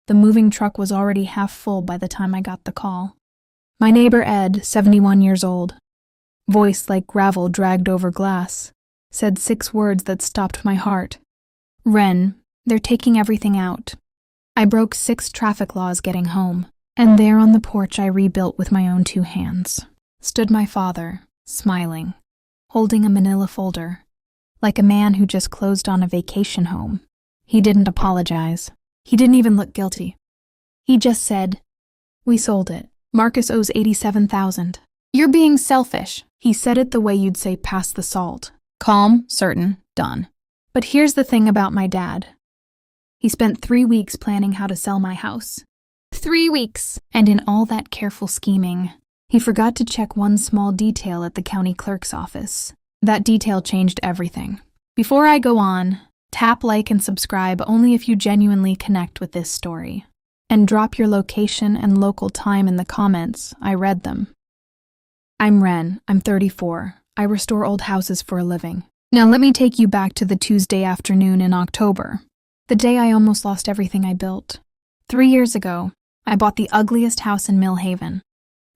The moving truck was already half full by the time I got the call. My neighbor Ed, 71 years old, voice like gravel dragged over glass, said 6 words that stopped my heart. "Ren, they're taking everything out." I broke 6 traffic laws getting home, and there on the porch I rebuilt with my own 2 hands. Stood my father, smiling, holding a manila folder, like a man who just closed on a vacation home. He didn't apologize. He didn't even look guilty. He just said, "We sold it. Marcus owes $87,000. You're being selfish." He said it the way you'd say pass the salt. Calm, certain, done. But here's the thing about my dad. He spent 3 weeks planning how to sell my house. 3 weeks! And in all that careful scheming, he forgot to check one small detail at the county clerk's office. That detail changed everything. Before I go on, tap like and subscribe only if you genuinely connect with this story. And drop your location and local time in the comments. I read them. I'm Ren. I'm 34. I restore old houses for a living. Now let me take you back to the Tuesday afternoon in October, the day I almost lost everything I built. 3 years ago, I bought the ugliest house in Mill Haven,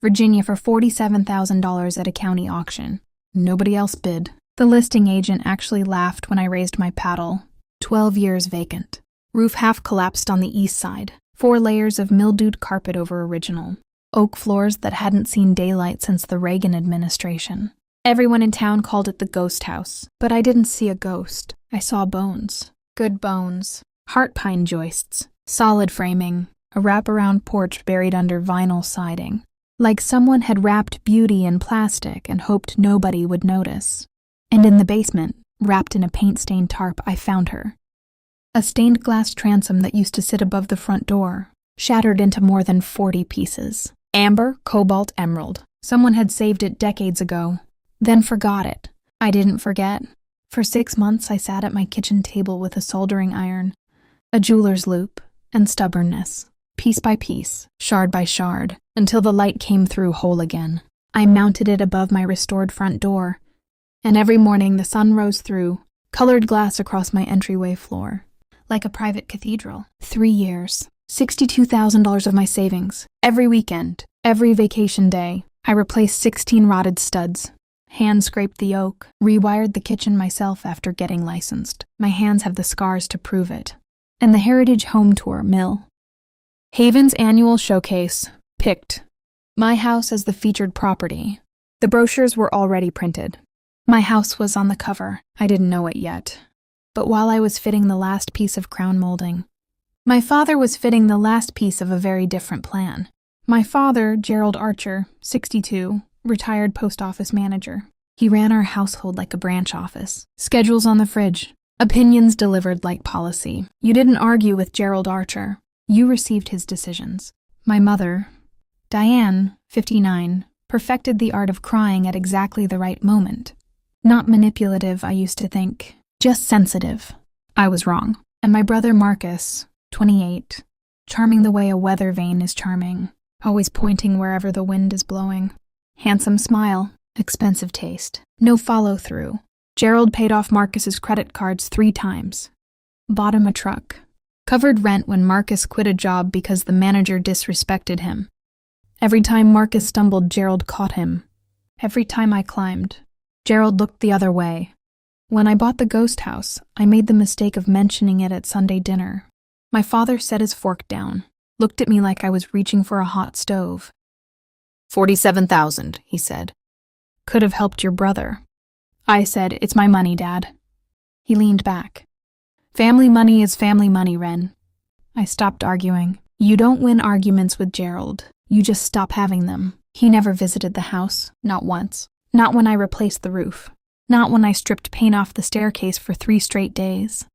Virginia for $47,000 at a county auction. Nobody else bid. The listing agent actually laughed when I raised my paddle. 12 years vacant. Roof half collapsed on the east side. 4 layers of mildewed carpet over original. Oak floors that hadn't seen daylight since the Reagan administration. Everyone in town called it the ghost house, but I didn't see a ghost. I saw bones. Good bones. Heart pine joists. Solid framing. A wraparound porch buried under vinyl siding. Like someone had wrapped beauty in plastic and hoped nobody would notice. And in the basement, wrapped in a paint-stained tarp, I found her. A stained glass transom that used to sit above the front door, shattered into more than 40 pieces. Amber, cobalt, emerald. Someone had saved it decades ago, then forgot it. I didn't forget. For 6 months I sat at my kitchen table with a soldering iron, a jeweler's loop, and stubbornness. Piece by piece, shard by shard, until the light came through whole again. I mounted it above my restored front door, and every morning the sun rose through, colored glass across my entryway floor, like a private cathedral. 3 years, $62,000 of my savings. Every weekend, every vacation day, I replaced 16 rotted studs, hand-scraped the oak, rewired the kitchen myself after getting licensed. My hands have the scars to prove it. And the Heritage Home Tour, Mill. Haven's annual showcase, picked my house as the featured property. The brochures were already printed. My house was on the cover. I didn't know it yet. But while I was fitting the last piece of crown molding, my father was fitting the last piece of a very different plan. My father, Gerald Archer, 62, retired post office manager. He ran our household like a branch office. Schedules on the fridge. Opinions delivered like policy. You didn't argue with Gerald Archer. You received his decisions. My mother, Diane, 59, perfected the art of crying at exactly the right moment. Not manipulative, I used to think. Just sensitive. I was wrong. And my brother Marcus, 28, charming the way a weather vane is charming, always pointing wherever the wind is blowing. Handsome smile, expensive taste, no follow-through. Gerald paid off Marcus's credit cards 3 times. Bought him a truck. Covered rent when Marcus quit a job because the manager disrespected him. Every time Marcus stumbled, Gerald caught him. Every time I climbed, Gerald looked the other way. When I bought the ghost house, I made the mistake of mentioning it at Sunday dinner. My father set his fork down, looked at me like I was reaching for a hot stove. $47,000, he said. Could have helped your brother. I said, "It's my money, Dad." He leaned back. Family money is family money, Ren. I stopped arguing. You don't win arguments with Gerald. You just stop having them. He never visited the house, not once. Not when I replaced the roof. Not when I stripped paint off the staircase for 3 straight days.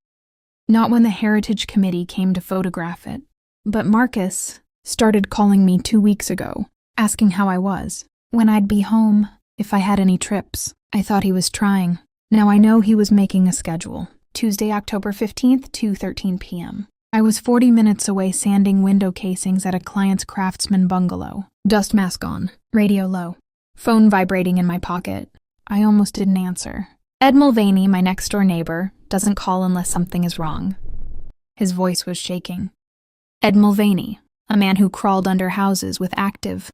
Not when the Heritage Committee came to photograph it. But Marcus started calling me 2 weeks ago, asking how I was, when I'd be home, if I had any trips. I thought he was trying. Now I know he was making a schedule. Tuesday, October 15th, 2:13 p.m. I was 40 minutes away sanding window casings at a client's craftsman bungalow. Dust mask on, radio low. Phone vibrating in my pocket. I almost didn't answer. Ed Mulvaney, my next-door neighbor, doesn't call unless something is wrong. His voice was shaking. Ed Mulvaney, a man who crawled under houses with active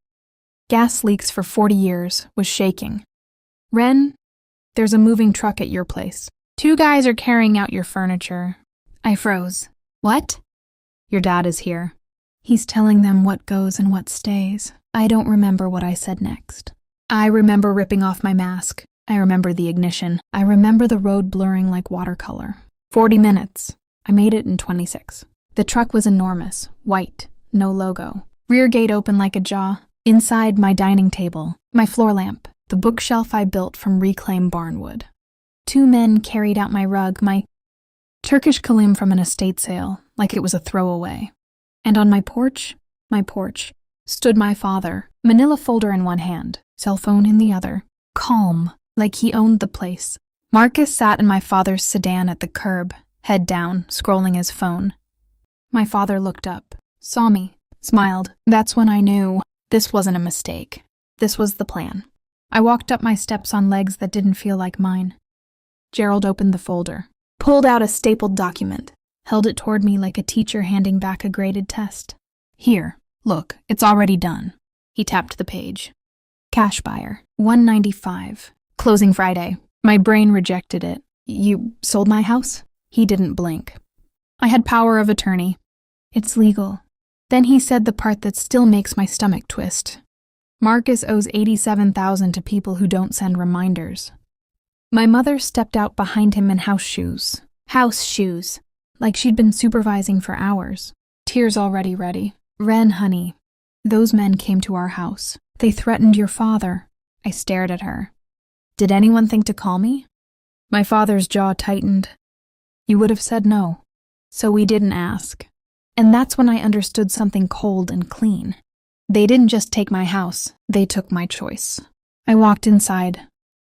gas leaks for 40 years, was shaking. Ren, there's a moving truck at your place. 2 guys are carrying out your furniture. I froze. What? Your dad is here. He's telling them what goes and what stays. I don't remember what I said next. I remember ripping off my mask. I remember the ignition. I remember the road blurring like watercolor. 40 minutes. I made it in 26. The truck was enormous, white, no logo. Rear gate open like a jaw. Inside, my dining table, my floor lamp, the bookshelf I built from reclaimed barnwood. 2 men carried out my rug, my Turkish kilim from an estate sale, like it was a throwaway. And on my porch, stood my father, manila folder in one hand, cell phone in the other, calm, like he owned the place. Marcus sat in my father's sedan at the curb, head down, scrolling his phone. My father looked up, saw me, smiled. That's when I knew this wasn't a mistake. This was the plan. I walked up my steps on legs that didn't feel like mine. Gerald opened the folder, pulled out a stapled document, held it toward me like a teacher handing back a graded test. Here, look, it's already done. He tapped the page. Cash buyer, $195. Closing Friday. My brain rejected it. You sold my house? He didn't blink. I had power of attorney. It's legal. Then he said the part that still makes my stomach twist. Marcus owes $87,000 to people who don't send reminders. My mother stepped out behind him in house shoes. House shoes. Like she'd been supervising for hours. Tears already ready. Ren, honey, those men came to our house. They threatened your father. I stared at her. Did anyone think to call me? My father's jaw tightened. You would have said no. So we didn't ask. And that's when I understood something cold and clean. They didn't just take my house, they took my choice. I walked inside.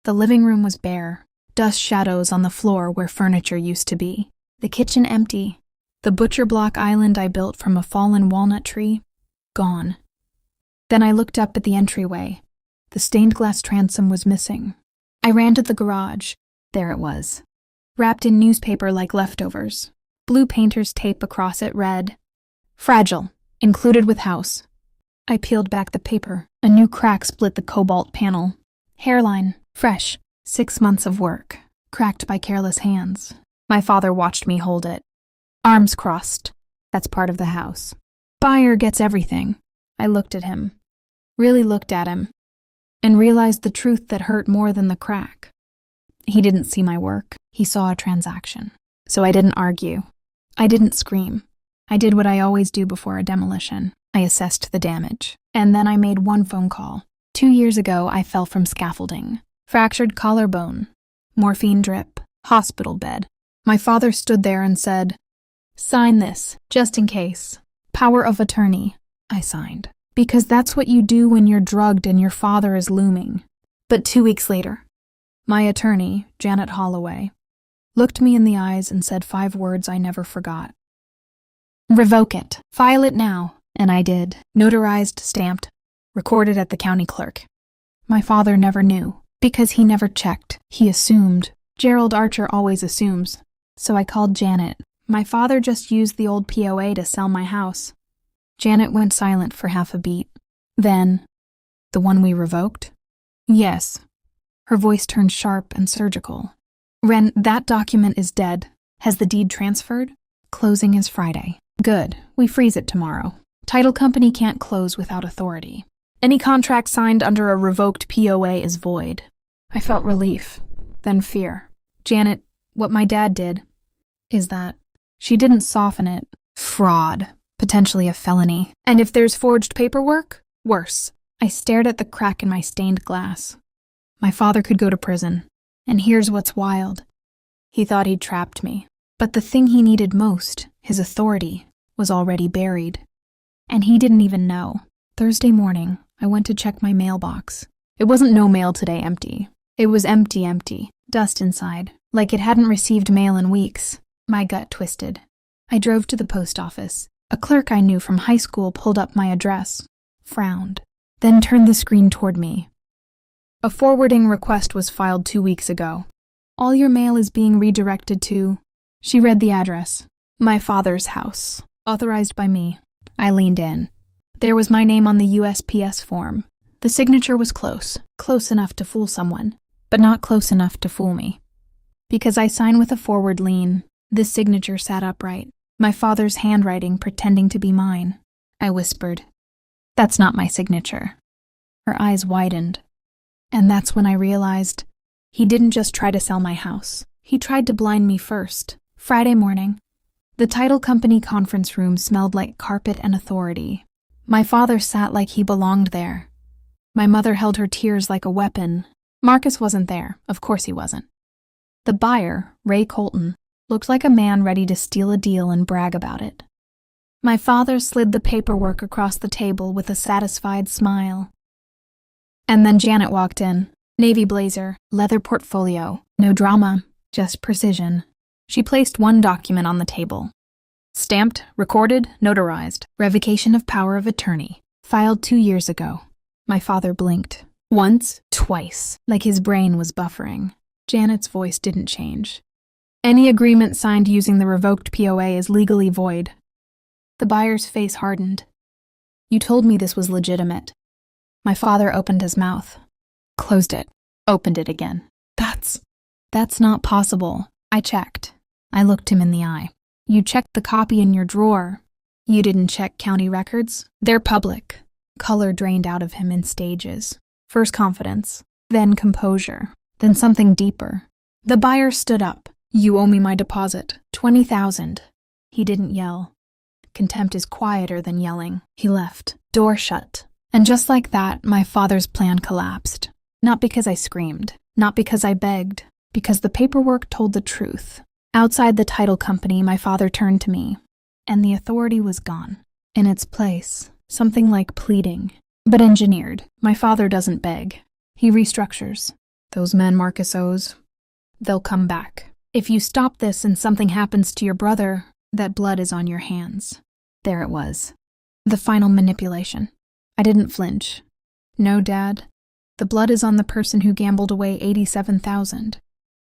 The living room was bare, dust shadows on the floor where furniture used to be. The kitchen empty. The butcher block island I built from a fallen walnut tree, gone. Then I looked up at the entryway. The stained glass transom was missing. I ran to the garage. There it was. Wrapped in newspaper like leftovers. Blue painter's tape across it read, "Fragile, included with house." I peeled back the paper. A new crack split the cobalt panel. Hairline, fresh, 6 months of work, cracked by careless hands. My father watched me hold it. Arms crossed. That's part of the house. Buyer gets everything. I looked at him. Really looked at him. And realized the truth that hurt more than the crack. He didn't see my work. He saw a transaction. So I didn't argue. I didn't scream. I did what I always do before a demolition. I assessed the damage. And then I made one phone call. 2 years ago, I fell from scaffolding. Fractured collarbone. Morphine drip. Hospital bed. My father stood there and said, "Sign this, just in case. Power of attorney." I signed. Because that's what you do when you're drugged and your father is looming. But 2 weeks later, my attorney, Janet Holloway, looked me in the eyes and said 5 words I never forgot. "Revoke it. File it now." And I did. Notarized, stamped, recorded at the county clerk. My father never knew, because he never checked. He assumed. Gerald Archer always assumes. So I called Janet. My father just used the old POA to sell my house. Janet went silent for half a beat. Then, "The one we revoked?" "Yes." Her voice turned sharp and surgical. "Ren, that document is dead. Has the deed transferred?" "Closing is Friday." "Good. We freeze it tomorrow. Title company can't close without authority. Any contract signed under a revoked POA is void." I felt relief, then fear. "Janet, what my dad did is that." She didn't soften it. "Fraud. Potentially a felony. And if there's forged paperwork, worse." I stared at the crack in my stained glass. My father could go to prison. And here's what's wild. He thought he'd trapped me. But the thing he needed most, his authority, was already buried. And he didn't even know. Thursday morning, I went to check my mailbox. It wasn't no mail today empty. It was empty. Dust inside, like it hadn't received mail in weeks. My gut twisted. I drove to the post office. A clerk I knew from high school pulled up my address, frowned, then turned the screen toward me. "A forwarding request was filed 2 weeks ago. All your mail is being redirected to..." She read the address. "My father's house. Authorized by me." I leaned in. There was my name on the USPS form. The signature was close enough to fool someone, but not close enough to fool me. Because I sign with a forward lean, this signature sat upright, my father's handwriting pretending to be mine. I whispered, "That's not my signature." Her eyes widened. And that's when I realized he didn't just try to sell my house. He tried to blind me first. Friday morning. The title company conference room smelled like carpet and authority. My father sat like he belonged there. My mother held her tears like a weapon. Marcus wasn't there. Of course he wasn't. The buyer, Ray Colton, looked like a man ready to steal a deal and brag about it. My father slid the paperwork across the table with a satisfied smile. And then Janet walked in. Navy blazer, leather portfolio, no drama, just precision. She placed one document on the table. Stamped, recorded, notarized, revocation of power of attorney, filed 2 years ago. My father blinked. Once, twice, like his brain was buffering. Janet's voice didn't change. Any agreement signed using the revoked POA is legally void. The buyer's face hardened. You told me this was legitimate. My father opened his mouth. Closed it. Opened it again. That's not possible. I checked. I looked him in the eye. You checked the copy in your drawer. You didn't check county records. They're public. Color drained out of him in stages. First confidence, then composure, then something deeper. The buyer stood up. You owe me my deposit, $20,000. He didn't yell. Contempt is quieter than yelling. He left. Door shut. And just like that, my father's plan collapsed. Not because I screamed, not because I begged, because the paperwork told the truth. Outside the title company, my father turned to me, and the authority was gone. In its place, something like pleading, but engineered. My father doesn't beg. He restructures. Those men Marcus owes, they'll come back. If you stop this and something happens to your brother, that blood is on your hands. There it was. The final manipulation. I didn't flinch. No, Dad. The blood is on the person who gambled away $87,000.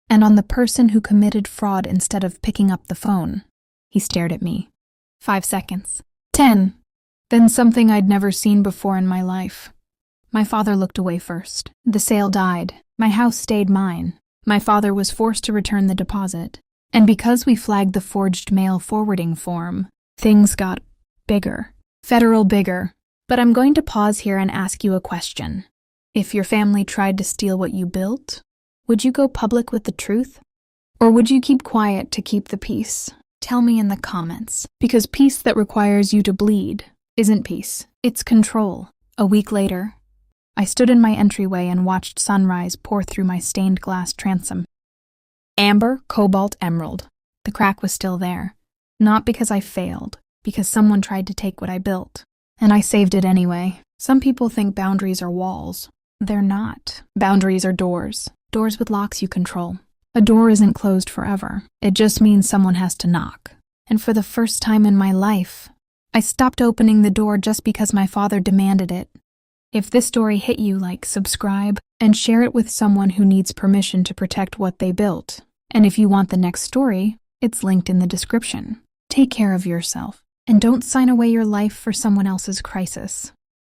And on the person who committed fraud instead of picking up the phone. He stared at me. 5 seconds. 10. Then something I'd never seen before in my life. My father looked away first. The sale died. My house stayed mine. My father was forced to return the deposit. And because we flagged the forged mail forwarding form, things got bigger. Federal bigger. But I'm going to pause here and ask you a question. If your family tried to steal what you built, would you go public with the truth? Or would you keep quiet to keep the peace? Tell me in the comments. Because peace that requires you to bleed isn't peace. It's control. A week later, I stood in my entryway and watched sunrise pour through my stained glass transom. Amber, cobalt, emerald. The crack was still there. Not because I failed, because someone tried to take what I built. And I saved it anyway. Some people think boundaries are walls. They're not. Boundaries are doors. Doors with locks you control. A door isn't closed forever. It just means someone has to knock. And for the first time in my life, I stopped opening the door just because my father demanded it. If this story hit you, like, subscribe, and share it with someone who needs permission to protect what they built. And if you want the next story, it's linked in the description. Take care of yourself, and don't sign away your life for someone else's crisis.